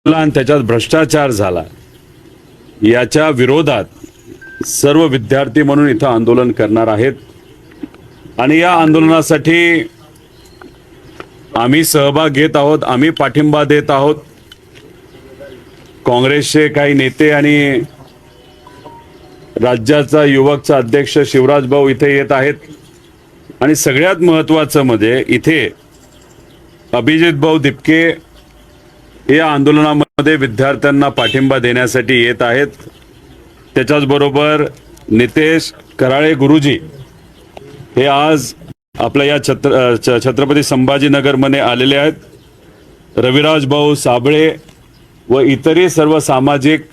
आणि त्याच्यात भ्रष्टाचार झाला याच्या विरोधात सर्व विद्यार्थी म्हणून इथं आंदोलन करणार आहेत आणि या आंदोलनासाठी आम्ही सहभाग घेत आहोत, आम्ही पाठिंबा देत आहोत। काँग्रेसचे काही नेते आणि राज्याचा युवकचा अध्यक्ष शिवराज भाऊ इथे येत आहेत आणि सगळ्यात महत्त्वाचं म्हणजे इथे अभिजित भाऊ दिपके या आंदोलनामध्ये विद्यार्थ्यांना पाठिंबा देण्यासाठी येत आहेत। त्याच्याच बरोबर नितेश कराळे गुरुजी हे आज आपल्या या छत्रपती संभाजीनगरमध्ये आलेले आहेत। रविराज भाऊ साबळे व इतरही सर्व सामाजिक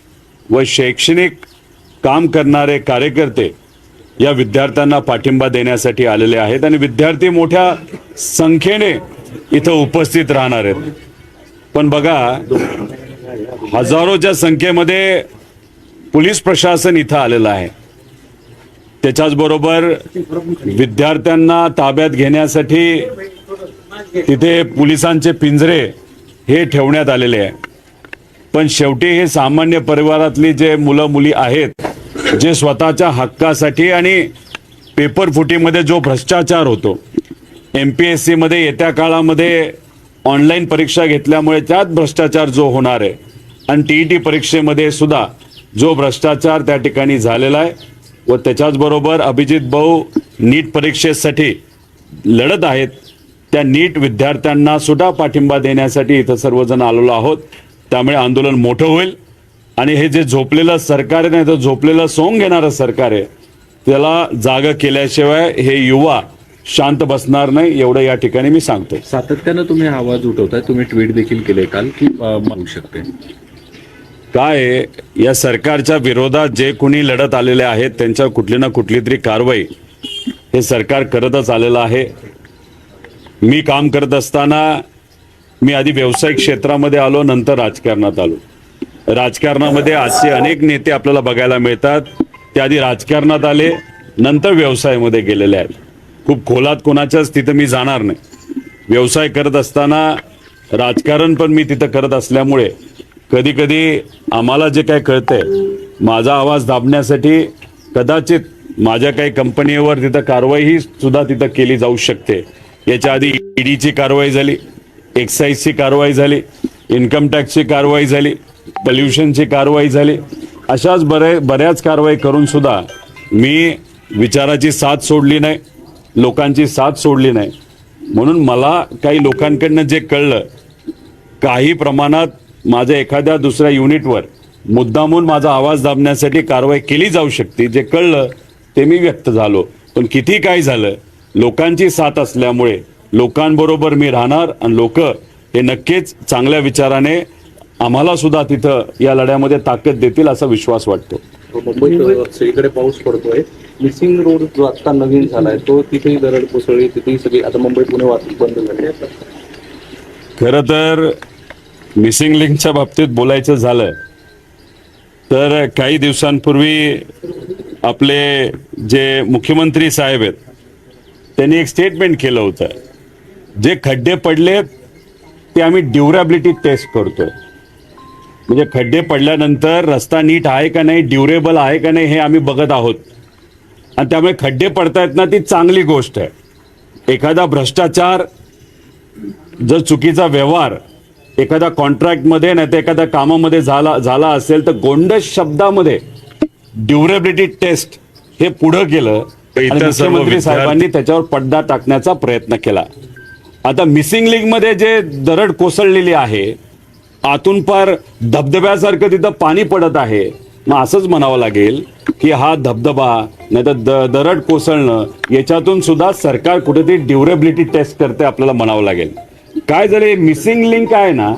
व शैक्षणिक काम करणारे कार्यकर्ते या विद्यार्थ्यांना पाठिंबा देण्यासाठी आलेले आहेत आणि विद्यार्थी मोठ्या संख्येने इथं उपस्थित राहणार आहेत। पण बघा, हजारोच्या संख्येमध्ये पोलीस प्रशासन इथं आलेलं आहे। त्याच्याच बरोबर विद्यार्थ्यांना ताब्यात घेण्यासाठी तिथे पोलिसांचे पिंजरे हे ठेवण्यात आलेले आहे। पण शेवटी हे सामान्य परिवारातली जे मुलं मुली आहेत जे स्वतःच्या हक्कासाठी आणि पेपर फुटीमध्ये जो भ्रष्टाचार होतो, MPSC मध्ये येत्या काळामध्ये ऑनलाईन परीक्षा घेतल्यामुळे त्यात भ्रष्टाचार जो होणार आहे आणि TET परीक्षेमध्ये सुद्धा जो भ्रष्टाचार त्या ठिकाणी झालेला आहे व त्याच्याच बरोबर अभिजित भाऊ नीट परीक्षेसाठी लढत आहेत, त्या नीट विद्यार्थ्यांना सुद्धा पाठिंबा देण्यासाठी इथं सर्वजण आलेलो आहोत। त्यामुळे आंदोलन मोठं होईल आणि हे जे झोपलेलं सरकार आहे नाही तर झोपलेलं सोंग घेणारं सरकार आहे त्याला जागा केल्याशिवाय हे युवा शांत बसणार नाही, एवढं या ठिकाणी मी सांगतो। सातत्यानं तुम्ही आवाज उठवताय, तुम्ही ट्विट देखील केले काल की म्हणू शकते काय या सरकारच्या विरोधात जे कोणी लढत आलेले आहेत त्यांच्या कुठली ना कुठली तरी कारवाई हे सरकार करतच आलेलं आहे। मी काम करत असताना मी आधी व्यावसायिक क्षेत्रामध्ये आलो, नंतर राजकारणात आलो। राजकारणामध्ये आजचे अनेक नेते आपल्याला बघायला मिळतात, ते आधी राजकारणात आले नंतर व्यवसायामध्ये गेलेले आहेत। खूप खोलात कोणाच्याच तिथं मी जाणार नाही। व्यवसाय करत असताना राजकारण पण मी तिथं करत असल्यामुळे कधी कधी आम्हाला जे काय कळतंय, माझा आवाज दाबण्यासाठी कदाचित माझ्या काही कंपनीवर तिथं कारवाई सुद्धा तिथं केली जाऊ शकते। याच्या आधी EDची कारवाई झाली, एक्साईजची कारवाई झाली, इन्कम टॅक्सची कारवाई झाली, पोल्युशनची कारवाई झाली, अशाच बऱ्याच कारवाई करून सुद्धा मी विचाराची साथ सोडली नाही, लोकांची साथ सोडली नाही। म्हणून मला काही लोकांकडनं जे कळलं, काही प्रमाणात माझ्या एखाद्या दुसऱ्या युनिटवर मुद्दामून माझा आवाज दाबण्यासाठी कारवाई केली जाऊ शकते, जे कळलं ते मी व्यक्त झालो। पण किती काय झालं, लोकांची साथ असल्यामुळे लोकांबरोबर मी राहणार आणि लोक हे नक्कीच चांगल्या विचाराने आम्हाला सुद्धा तिथं या लढ्यामध्ये ताकद देतील असा विश्वास वाटतो। मुंबईत सगळीकडे पाऊस पडतोय, मिसिंग रोड जो आता नवीन झालाय तो तिथेही दरड कोसळली, तिथेही सगळी आता मुंबई पुणे वाहतूक बंद झाली। खरं तर मिसिंग लिंकच्या बाबतीत बोलायचं झालं तर काही दिवसांपूर्वी आपले जे मुख्यमंत्री साहेब आहेत त्यांनी एक स्टेटमेंट केलं होतं, जे खड्डे पडलेत ते आम्ही ड्युरेबिलिटी टेस्ट करतोय। म्हणजे खड्डे पडल्यानंतर रस्ता नीट आहे का नाही, ड्युरेबल आहे का नाही हे आम्ही बघत आहोत आणि त्यामुळे खड्डे पडतायत ना, ती चांगली गोष्ट आहे। एखादा भ्रष्टाचार, जर चुकीचा व्यवहार एखाद्या कॉन्ट्रॅक्टमध्ये नाही तर एखाद्या कामामध्ये झाला असेल तर गोंडस शब्दामध्ये ड्युरेबिलिटी टेस्ट हे पुढं केलं आणि मुख्यमंत्री साहेबांनी त्याच्यावर पडदा टाकण्याचा प्रयत्न केला। आता मिसिंग लिंक मध्ये जे दरड कोसळलेली आहे, आतून पार धबधब्यासारखं तिथं पाणी पडत आहे, मग असंच म्हणावं लागेल की हा धबधबा नाही तर दरड कोसळणं याच्यातून सुद्धा सरकार कुठेतरी ड्युरेबिलिटी टेस्ट करते आपल्याला म्हणावं लागेल। काय झालं, मिसिंग लिंक आहे ना